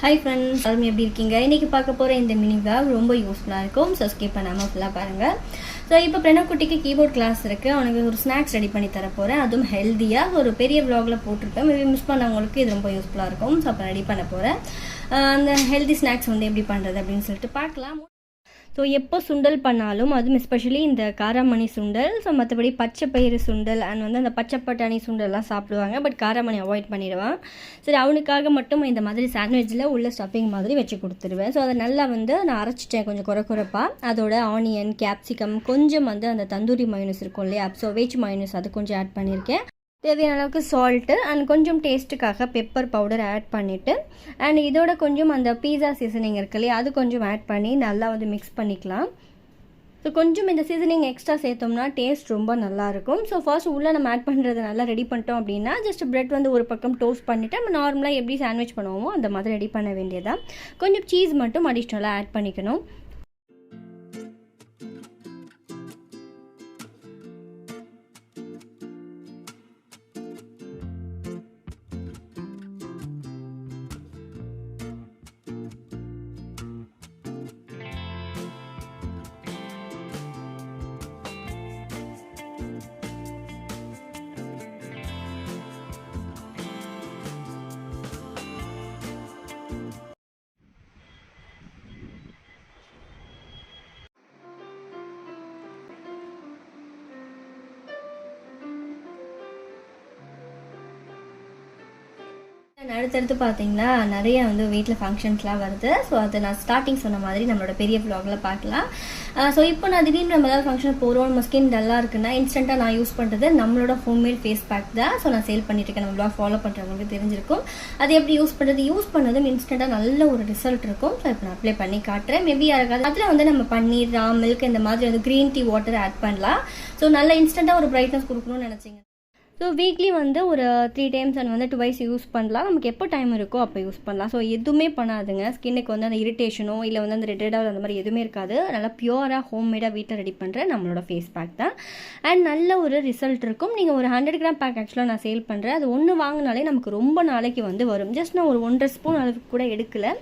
Hi friends, எல்லாரும் எப்படி இருக்கீங்க? இன்றைக்கி பார்க்க போகிற இந்த மினி விளாக் ரொம்ப யூஸ்ஃபுல்லாக இருக்கும். ஸோ ஸ்கிப் பண்ணாமல் ஃபுல்லாக பாருங்கள். ஸோ இப்போ பிரணக்குட்டிக்கு கீபோர்ட் கிளாஸ் இருக்குது. அவனுக்கு ஒரு ஸ்நாக்ஸ் ரெடி பண்ணி தர போகிறேன். அதுவும் ஹெல்த்தியாக ஒரு பெரிய விளாகில் போட்டிருப்பேன். மேபி மிஸ் பண்ணவங்களுக்கு இது ரொம்ப யூஸ்ஃபுல்லாக இருக்கும். ஸோ அப்போ ரெடி பண்ண போகிறேன். அந்த ஹெல்தி ஸ்நாக்ஸ் வந்து எப்படி பண்ணுறது அப்படின்னு சொல்லிட்டு பார்க்கலாம். ஸோ எப்போ சுண்டல் பண்ணாலும், அதுவும் எஸ்பெஷலி இந்த காராமணி சுண்டல், ஸோ மற்றபடி பச்சை பயிறு சுண்டல் அண்ட் வந்து அந்த பச்சை பட்டாணி சுண்டல்லாம் சாப்பிடுவாங்க. பட் காராமணி அவாய்ட் பண்ணிடுவான். சரி, அவனுக்காக மட்டும் இந்த மாதிரி சாண்ட்விச்சில் உள்ள ஸ்டஃபிங் மாதிரி வச்சு கொடுத்துருவேன். ஸோ அதை நல்லா வந்து நான் அரைச்சிட்டேன் கொஞ்சம் குறைப்பாக. அதோட ஆனியன், கேப்சிகம், கொஞ்சம் வந்து அந்த தந்தூரி மயோனஸ் இருக்கும் இல்லையா, ஸோ வெஜ் மயோனஸ் அது கொஞ்சம் ஆட் பண்ணியிருக்கேன். தேவையான அளவுக்கு சால்ட்டு அண்ட் கொஞ்சம் டேஸ்ட்டுக்காக பெப்பர் பவுடர் ஆட் பண்ணிவிட்டு, அண்ட் இதோட கொஞ்சம் அந்த பீஸா சீசனிங் இருக்கு இல்லையா, அது கொஞ்சம் ஆட் பண்ணி நல்லா வந்து மிக்ஸ் பண்ணிக்கலாம். ஸோ கொஞ்சம் இந்த சீசனிங் எக்ஸ்ட்ரா சேர்த்தோம்னா டேஸ்ட் ரொம்ப நல்லாயிருக்கும். ஸோ ஃபர்ஸ்ட் உள்ளே நம்ம ஆட் பண்ணுறது நல்லா ரெடி பண்ணிட்டோம் அப்படின்னா, ஜஸ்ட் பிரெட் வந்து ஒரு பக்கம் டோஸ்ட் பண்ணிவிட்டு நம்ம நார்மலாக எப்படி சாண்ட்விச் பண்ணுவோமோ அந்த மாதிரி ரெடி பண்ண வேண்டியதான். கொஞ்சம் சீஸ் மட்டும் அடிஷ்னலாக ஆட் பண்ணிக்கணும். அடுத்தடுத்து பார்த்தீங்கன்னா நிறைய வந்து வீட்டில் ஃபங்க்ஷன்ஸ்லாம் வருது. ஸோ அதை நான் ஸ்டார்டிங் சொன்ன மாதிரி நம்மளோட பெரிய வ்ளாகில் பார்க்கலாம். ஸோ இப்போ நான் திடீர்னு நம்ம ஏதாவது ஃபங்க்ஷன் போகிறோம், நம்ம ஸ்கின் டல்லாக இருக்குன்னா இன்ஸ்டண்ட்டாக நான் யூஸ் பண்ணுறது நம்மளோட ஹோம்மேட் ஃபேஸ் பேக் தான். ஸோ நான் சேல் பண்ணிட்டுருக்கேன். நம்ம வ்ளாக் ஃபாலோ பண்ணுறவங்களுக்கு தெரிஞ்சிருக்கும். அது எப்படி யூஸ் பண்ணதும் இன்ஸ்டண்ட்டாக நல்ல ஒரு ரிசல்ட் இருக்கும். ஸோ இப்போ நான் அப்ளை பண்ணி காட்டுறேன். மேபி யாருக்காவது அதில் வந்து நம்ம பன்னீர், மில்க் இந்த மாதிரி வந்து க்ரீன் டீ வாட்டர் ஆட் பண்ணலாம். ஸோ நல்லா இன்ஸ்டண்ட்டாக ஒரு பிரைட்னஸ் கொடுக்கணும்னு நினச்சிங்க. ஸோ வீக்லி வந்து ஒரு 3 டைம்ஸ் அண்ட் வந்து 2 டைம்ஸ் யூஸ் பண்ணலாம். நமக்கு எப்போ டைம் இருக்கோ அப்போ யூஸ் பண்ணலாம். ஸோ எதுவுமே பண்ணாதுங்க. ஸ்கின்னுக்கு வந்து அந்த இரிட்டேஷனோ இல்லை வந்து அந்த ரெட்டடாக அந்த மாதிரி எதுவுமே இருக்காது. நல்லா பியூராக ஹோம்மேடாக வீட்டில் ரெடி பண்ணுற நம்மளோட ஃபேஸ் பேக் தான். அண்ட் நல்ல ஒரு ரிசல்ட் இருக்கும். நீங்கள் ஒரு 100 கிராம் பேக் ஆக்சுவலாக நான் சேல் பண்ணுறேன். அது ஒன்று வாங்கினாலே நமக்கு ரொம்ப நாளைக்கு வந்து வரும். ஜஸ்ட் நான் ஒரு 1.5 ஸ்பூன் அளவுக்கு கூட எடுக்கலை.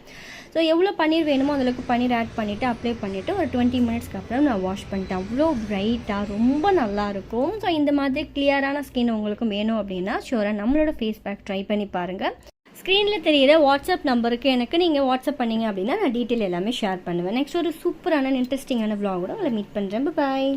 ஸோ எவ்வளோ பன்னீர் வேணுமோ அதில் பன்னீர் ஆட் பண்ணிவிட்டு அப்ளை பண்ணிவிட்டு ஒரு 20 மினிட்ஸ்க்கு அப்புறம் நான் வாஷ் பண்ணிட்டேன். அவ்வளோ ப்ரைட்டாக ரொம்ப நல்லாயிருக்கும். ஸோ இந்த மாதிரி கிளியரான ஸ்கின் உங்களுக்கு வேணும் அப்படின்னா ஷூராக நம்மளோட ஃபேஸ் பேக் ட்ரை பண்ணி பாருங்கள். ஸ்க்ரீனில் தெரிகிற வாட்ஸ்அப் நம்பருக்கு எனக்கு நீங்கள் வாட்ஸ்அப் பண்ணிங்க அப்படின்னா நான் டீட்டெயில் எல்லாமே ஷேர் பண்ணுவேன். நெக்ஸ்ட் ஒரு சூப்பரான இன்ட்ரெஸ்டிங்கான வ்ளாகோட உங்களை மீட் பண்ணுறேன். பாய்.